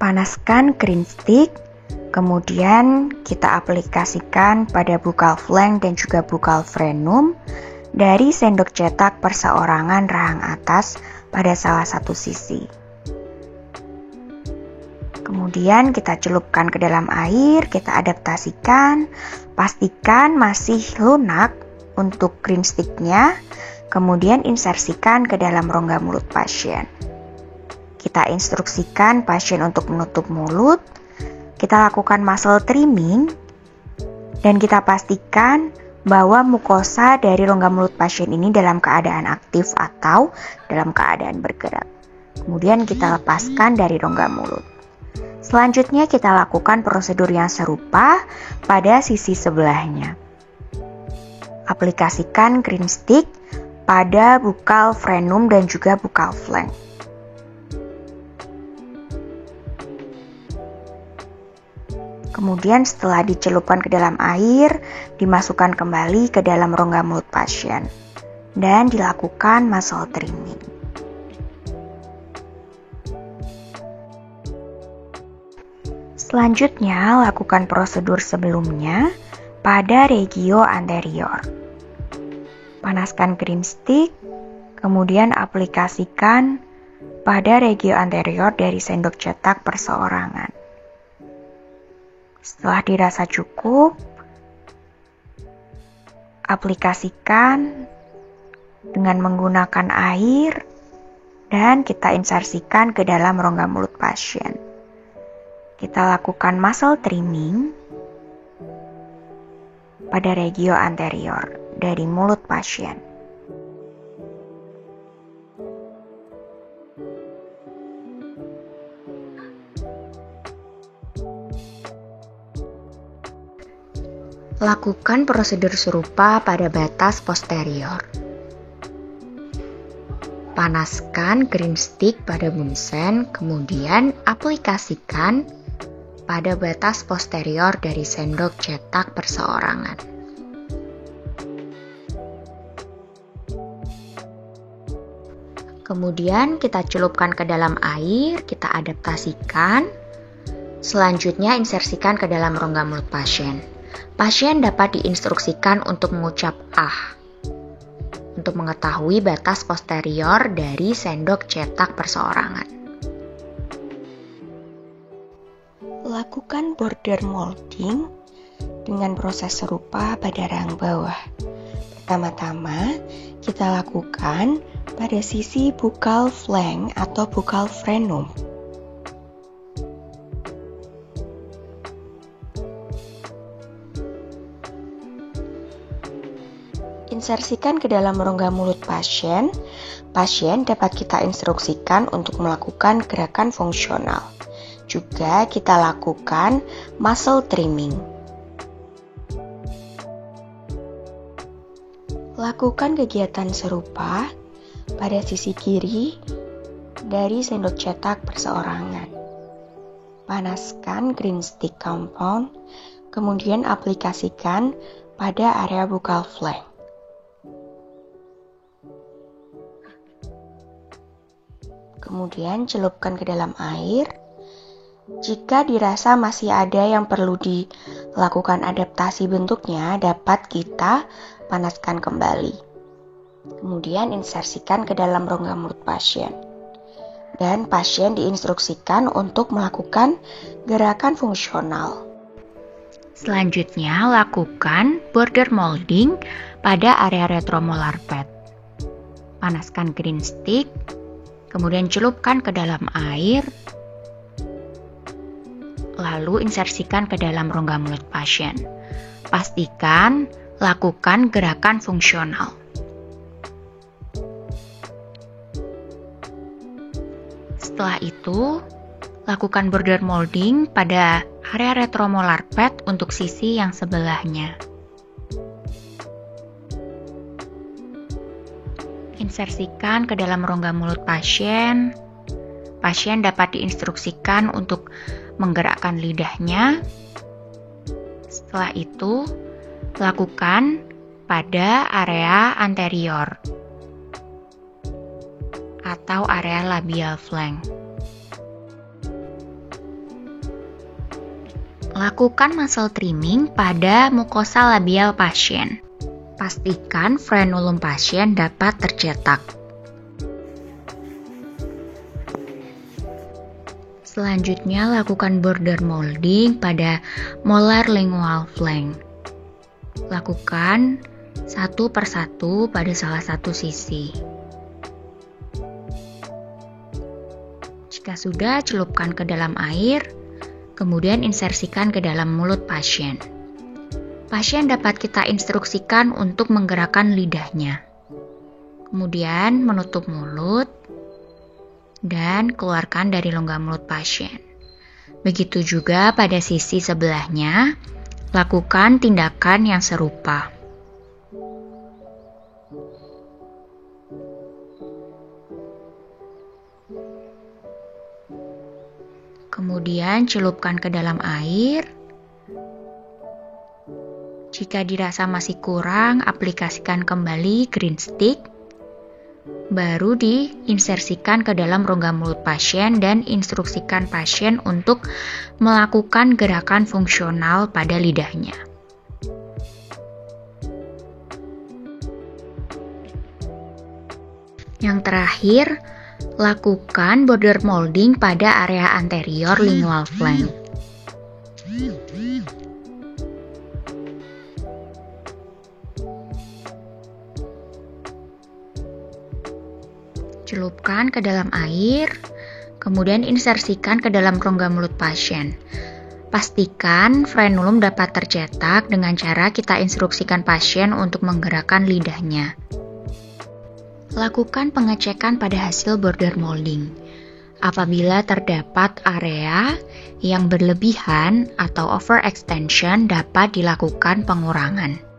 Panaskan green stick, kemudian kita aplikasikan pada buccal flank dan juga buccal frenum dari sendok cetak perseorangan rahang atas pada salah satu sisi. Kemudian kita celupkan ke dalam air, kita adaptasikan, pastikan masih lunak untuk green stick-nya, kemudian insersikan ke dalam rongga mulut pasien. Kita instruksikan pasien untuk menutup mulut, kita lakukan muscle trimming, dan kita pastikan bahwa mukosa dari rongga mulut pasien ini dalam keadaan aktif atau dalam keadaan bergerak. Kemudian kita lepaskan dari rongga mulut. Selanjutnya kita lakukan prosedur yang serupa pada sisi sebelahnya. Aplikasikan green stick pada buccal frenum dan juga buccal flank. Kemudian setelah dicelupkan ke dalam air, dimasukkan kembali ke dalam rongga mulut pasien dan dilakukan muscle trimming. Selanjutnya, lakukan prosedur sebelumnya pada regio anterior. Panaskan green stick, kemudian aplikasikan pada regio anterior dari sendok cetak perseorangan. Setelah dirasa cukup, aplikasikan dengan menggunakan air dan kita insersikan ke dalam rongga mulut pasien. Kita lakukan muscle trimming pada regio anterior dari mulut pasien. Lakukan prosedur serupa pada batas posterior. Panaskan green stick pada bunsen, kemudian aplikasikan pada batas posterior dari sendok cetak perseorangan. Kemudian kita celupkan ke dalam air, kita adaptasikan. Selanjutnya insersikan ke dalam rongga mulut pasien. Pasien dapat diinstruksikan untuk mengucap "ah" untuk mengetahui batas posterior dari sendok cetak perseorangan. Lakukan border molding dengan proses serupa pada rahang bawah. Pertama-tama, kita lakukan pada sisi buccal flank atau buccal frenum. Insersikan ke dalam rongga mulut pasien. Pasien dapat kita instruksikan untuk melakukan gerakan fungsional. Juga kita lakukan muscle trimming. Lakukan kegiatan serupa pada sisi kiri dari sendok cetak perseorangan. Panaskan green stick compound, kemudian aplikasikan pada area buccal flank. Kemudian celupkan ke dalam air. Jika dirasa masih ada yang perlu dilakukan adaptasi bentuknya, dapat kita panaskan kembali. Kemudian insersikan ke dalam rongga mulut pasien. Dan pasien diinstruksikan untuk melakukan gerakan fungsional. Selanjutnya, lakukan border molding pada area retromolar pad. Panaskan green stick. Kemudian celupkan ke dalam air, lalu insersikan ke dalam rongga mulut pasien. Pastikan lakukan gerakan fungsional. Setelah itu, Lakukan border molding pada area retromolar pad untuk sisi yang sebelahnya. Insersikan ke dalam rongga mulut pasien. Pasien dapat diinstruksikan untuk menggerakkan lidahnya. Setelah itu, lakukan pada area anterior atau area labial flank. Lakukan muscle trimming pada mukosa labial pasien. Pastikan frenulum pasien dapat tercetak. Selanjutnya, lakukan border molding pada molar lingual flank. Lakukan satu persatu pada salah satu sisi. Jika sudah, celupkan ke dalam air, kemudian insersikan ke dalam mulut pasien. Pasien dapat kita instruksikan untuk menggerakkan lidahnya. Kemudian menutup mulut dan keluarkan dari rongga mulut pasien. Begitu juga pada sisi sebelahnya, lakukan tindakan yang serupa. Kemudian celupkan ke dalam air. Jika dirasa masih kurang, aplikasikan kembali green stick. Baru diinsersikan ke dalam rongga mulut pasien dan instruksikan pasien untuk melakukan gerakan fungsional pada lidahnya. Yang terakhir, lakukan border molding pada area anterior lingual flank. Celupkan ke dalam air, kemudian insersikan ke dalam rongga mulut pasien. Pastikan frenulum dapat tercetak dengan cara kita instruksikan pasien untuk menggerakkan lidahnya. Lakukan pengecekan pada hasil border molding. Apabila terdapat area yang berlebihan atau overextension, dapat dilakukan pengurangan.